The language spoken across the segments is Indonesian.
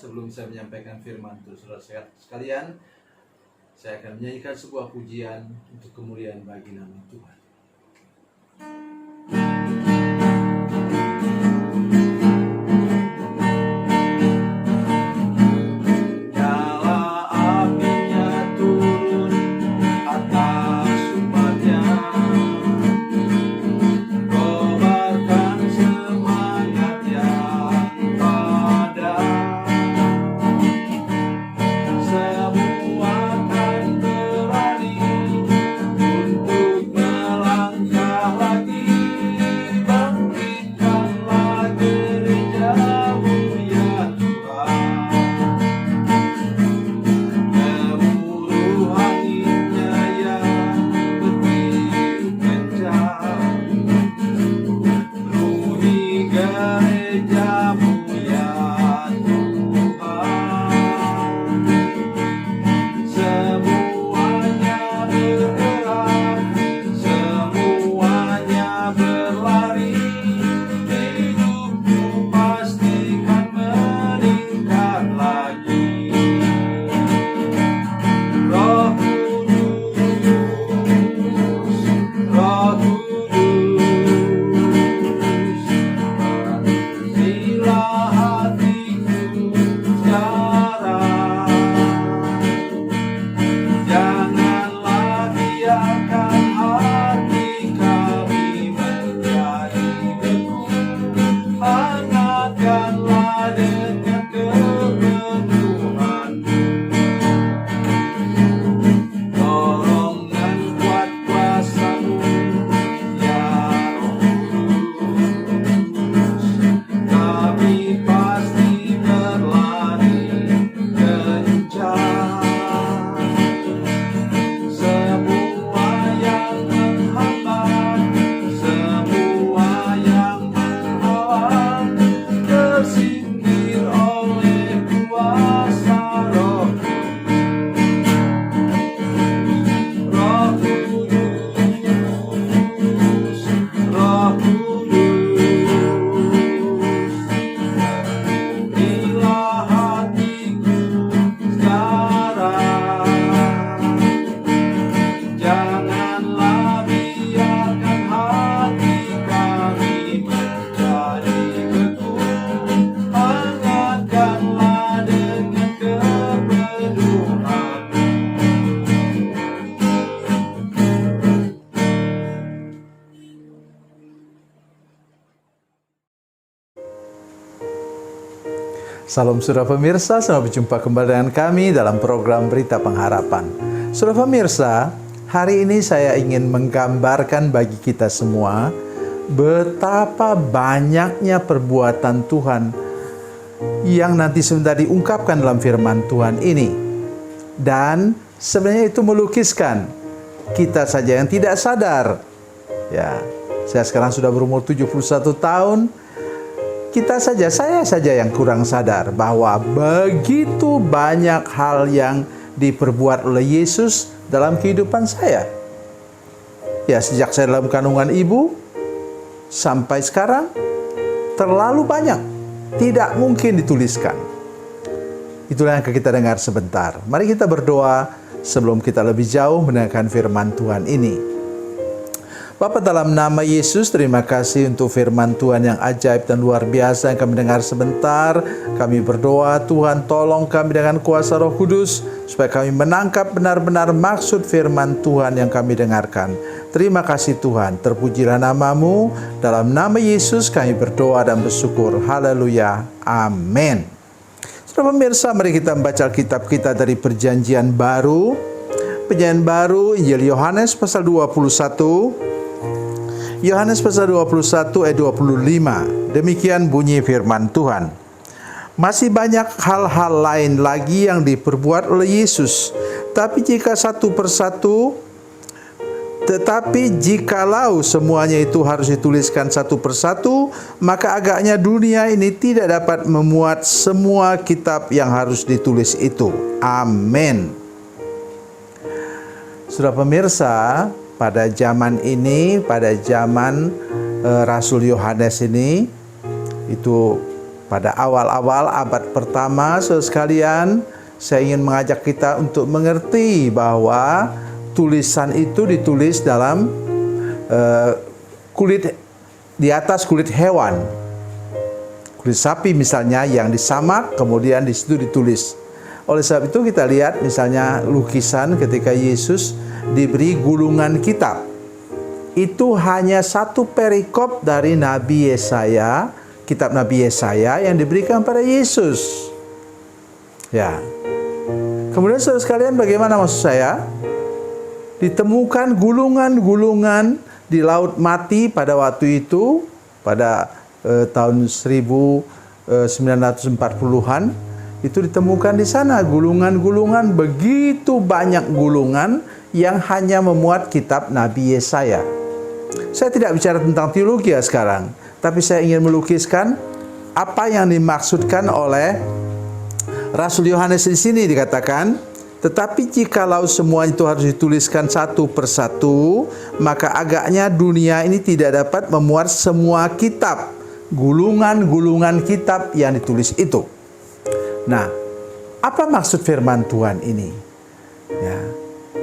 sebelum saya menyampaikan firman Tuhan, saudara sekalian, saya akan menyanyikan sebuah pujian untuk kemuliaan bagi nama Tuhan. Salam saudara pemirsa, selamat berjumpa kembali dengan kami dalam program Berita Pengharapan. Saudara pemirsa, hari ini saya ingin menggambarkan bagi kita semua betapa banyaknya perbuatan Tuhan yang nanti sebentar diungkapkan dalam firman Tuhan ini. Dan sebenarnya itu melukiskan kita saja yang tidak sadar. Ya, saya sekarang sudah berumur 71 tahun. Saya saja yang kurang sadar bahwa begitu banyak hal yang diperbuat oleh Yesus dalam kehidupan saya. Ya, sejak saya dalam kandungan ibu sampai sekarang terlalu banyak, tidak mungkin dituliskan. Itulah yang akan kita dengar sebentar. Mari kita berdoa sebelum kita lebih jauh mendengarkan firman Tuhan ini. Bapa, dalam nama Yesus, terima kasih untuk firman Tuhan yang ajaib dan luar biasa yang kami dengar sebentar. Kami berdoa, Tuhan tolong kami dengan kuasa Roh Kudus, supaya kami menangkap benar-benar maksud firman Tuhan yang kami dengarkan. Terima kasih Tuhan, terpujilah nama-Mu. Dalam nama Yesus kami berdoa dan bersyukur. Haleluya. Amin. Saudara pemirsa, mari kita membaca kitab kita dari Perjanjian Baru. Perjanjian Baru, Injil Yohanes pasal 21. Yohanes pasal 21 ayat 25. Demikian bunyi firman Tuhan. Masih banyak hal-hal lain lagi yang diperbuat oleh Yesus. Tetapi jikalau semuanya itu harus dituliskan satu persatu, maka agaknya dunia ini tidak dapat memuat semua kitab yang harus ditulis itu. Amin. Saudara pemirsa, pada zaman ini, pada zaman Rasul Yohanes ini, itu Pada awal-awal abad pertama, saudara sekalian, saya ingin mengajak kita untuk mengerti bahwa tulisan itu ditulis dalam kulit, di atas kulit hewan. Kulit sapi misalnya yang disamak, kemudian di situ ditulis. Oleh sebab itu kita lihat misalnya lukisan ketika Yesus diberi gulungan kitab. Itu hanya satu perikop dari Nabi Yesaya, kitab Nabi Yesaya yang diberikan pada Yesus. Ya. Kemudian saudara sekalian, bagaimana maksud saya? Ditemukan gulungan-gulungan di Laut Mati pada waktu itu, pada tahun 1940-an. Itu ditemukan di sana gulungan-gulungan, begitu banyak gulungan yang hanya memuat kitab Nabi Yesaya. Saya tidak bicara tentang teologi ya sekarang, tapi saya ingin melukiskan apa yang dimaksudkan oleh Rasul Yohanes di sini. Dikatakan, tetapi jikalau semua itu harus dituliskan satu persatu, maka agaknya dunia ini tidak dapat memuat semua kitab, gulungan-gulungan kitab yang ditulis itu. Nah, apa maksud firman Tuhan ini? Ya,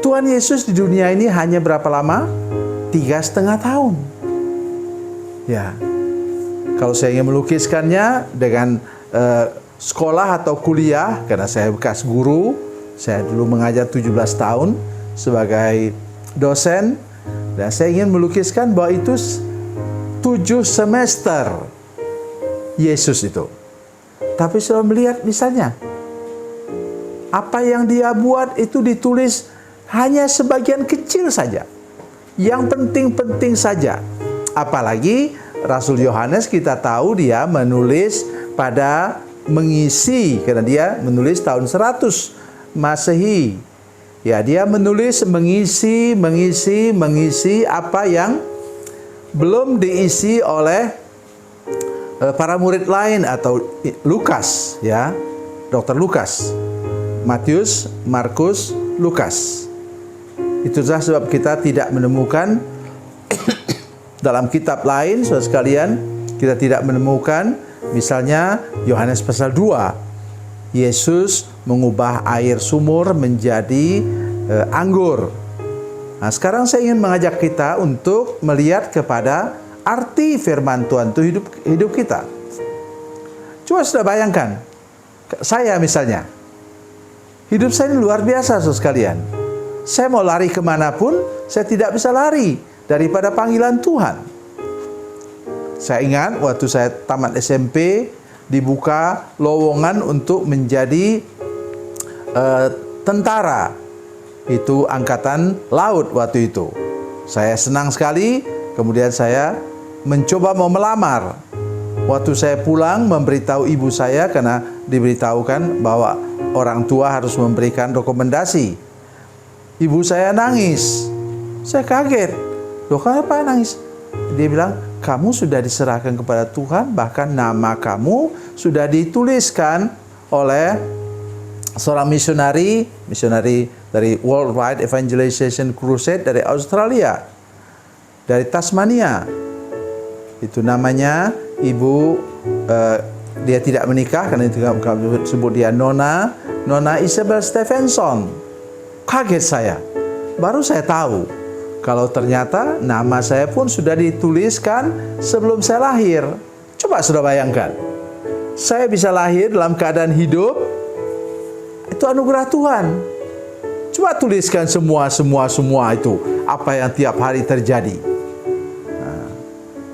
Tuhan Yesus di dunia ini hanya berapa lama? 3,5 tahun. Ya, kalau saya ingin melukiskannya dengan sekolah atau kuliah, karena saya bekas guru, saya dulu mengajar 17 tahun sebagai dosen, dan saya ingin melukiskan bahwa itu 7 semester Yesus itu. Tapi saya melihat misalnya, apa yang dia buat itu ditulis hanya sebagian kecil saja. Yang penting-penting saja. Apalagi Rasul Yohanes kita tahu dia menulis pada mengisi, karena dia menulis tahun 100 Masehi. Ya, dia menulis mengisi apa yang belum diisi oleh para murid lain atau Lukas, ya, Dr. Lukas, Matius, Markus, Lukas. Itulah sebab kita tidak menemukan dalam kitab lain, saudara sekalian, kita tidak menemukan misalnya Yohanes pasal 2, Yesus mengubah air sumur menjadi anggur. Nah, sekarang saya ingin mengajak kita untuk melihat kepada arti firman Tuhan itu hidup kita. Coba sudah bayangkan, saya misalnya, hidup saya ini luar biasa, saudara sekalian. Saya mau lari kemanapun, saya tidak bisa lari daripada panggilan Tuhan. Saya ingat waktu saya tamat SMP, dibuka lowongan untuk menjadi tentara. Itu angkatan laut waktu itu. Saya senang sekali, kemudian saya mencoba mau melamar. Waktu saya pulang memberitahu ibu saya, karena diberitahukan bahwa orang tua harus memberikan rekomendasi. Ibu saya nangis. Saya kaget. Loh, kenapa nangis? Dia bilang, kamu sudah diserahkan kepada Tuhan, bahkan nama kamu sudah dituliskan oleh seorang misionari dari Worldwide Evangelization Crusade dari Australia, dari Tasmania. Itu namanya ibu, dia tidak menikah, karena itu sebut dia Nona Isabel Stevenson. Kaget saya, baru saya tahu kalau ternyata nama saya pun sudah dituliskan sebelum saya lahir. Coba sudah bayangkan, saya bisa lahir dalam keadaan hidup, itu anugerah Tuhan. Coba tuliskan semua itu, apa yang tiap hari terjadi.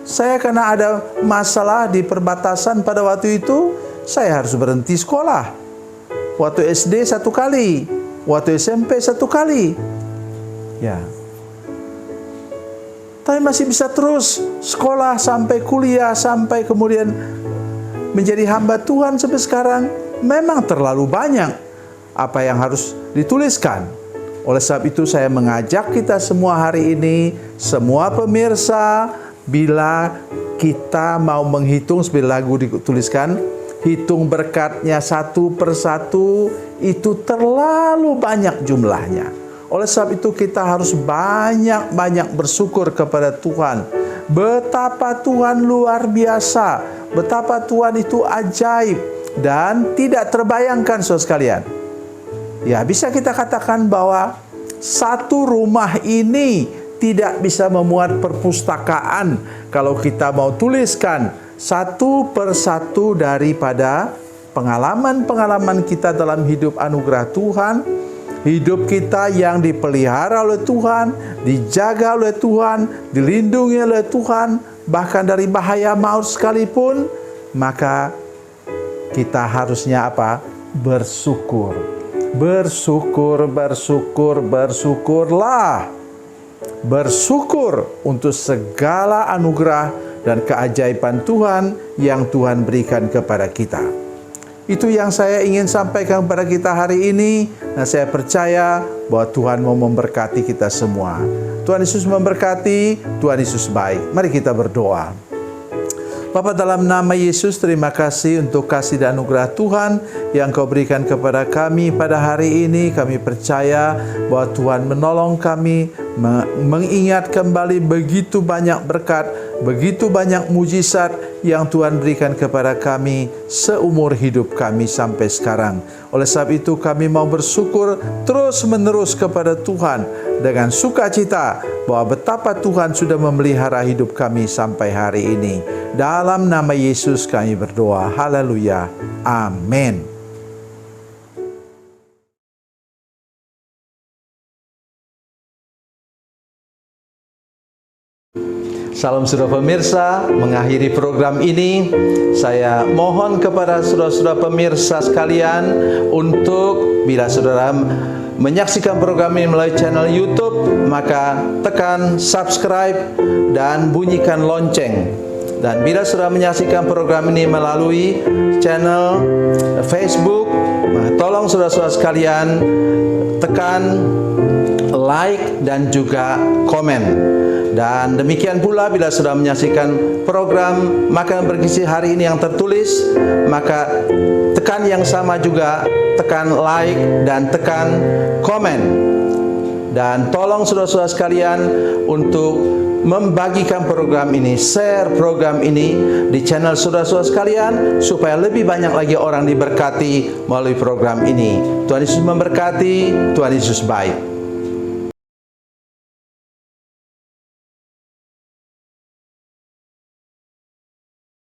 Saya karena ada masalah di perbatasan pada waktu itu, saya harus berhenti sekolah. Waktu SD 1 kali, waktu SMP 1 kali. Ya. Tapi masih bisa terus sekolah sampai kuliah, sampai kemudian menjadi hamba Tuhan sampai sekarang. Memang terlalu banyak apa yang harus dituliskan. Oleh sebab itu saya mengajak kita semua hari ini, semua pemirsa, bila kita mau menghitung, seperti lagu dituliskan, hitung berkatnya satu persatu, itu terlalu banyak jumlahnya. Oleh sebab itu kita harus banyak-banyak bersyukur kepada Tuhan. betapa Tuhan luar biasa, betapa Tuhan itu ajaib dan tidak terbayangkan, saudara sekalian. Ya, bisa kita katakan bahwa satu rumah ini tidak bisa memuat perpustakaan kalau kita mau tuliskan satu persatu daripada pengalaman-pengalaman kita dalam hidup anugerah Tuhan, hidup kita yang dipelihara oleh Tuhan, dijaga oleh Tuhan, dilindungi oleh Tuhan, bahkan dari bahaya maut sekalipun. Maka kita harusnya apa? Bersyukur. Bersyukur, bersyukur, bersyukurlah. Bersyukur untuk segala anugerah dan keajaiban Tuhan yang Tuhan berikan kepada kita. Itu yang saya ingin sampaikan kepada kita hari ini. Dan saya percaya bahwa Tuhan mau memberkati kita semua. Tuhan Yesus memberkati, Tuhan Yesus baik. Mari kita berdoa. Bapa, dalam nama Yesus, terima kasih untuk kasih dan anugerah Tuhan yang Kau berikan kepada kami pada hari ini. Kami percaya bahwa Tuhan menolong kami, mengingat kembali begitu banyak berkat, begitu banyak mujizat yang Tuhan berikan kepada kami seumur hidup kami sampai sekarang. Oleh sebab itu kami mau bersyukur terus menerus kepada Tuhan dengan sukacita bahwa betapa Tuhan sudah memelihara hidup kami sampai hari ini. Dalam nama Yesus kami berdoa. Haleluya. Amin. Salam saudara pemirsa, mengakhiri program ini saya mohon kepada saudara-saudara pemirsa sekalian untuk bila saudara menyaksikan program ini melalui channel YouTube, maka tekan subscribe dan bunyikan lonceng. Dan bila saudara menyaksikan program ini melalui channel Facebook, tolong saudara-saudara sekalian tekan like dan juga komen. Dan demikian pula bila sudah menyaksikan program Makanan Bergizi hari ini yang tertulis, maka tekan yang sama juga, tekan like dan tekan komen. Dan tolong saudara-saudara sekalian untuk membagikan program ini, share program ini di channel saudara-saudara sekalian supaya lebih banyak lagi orang diberkati melalui program ini. Tuhan Yesus memberkati, Tuhan Yesus baik.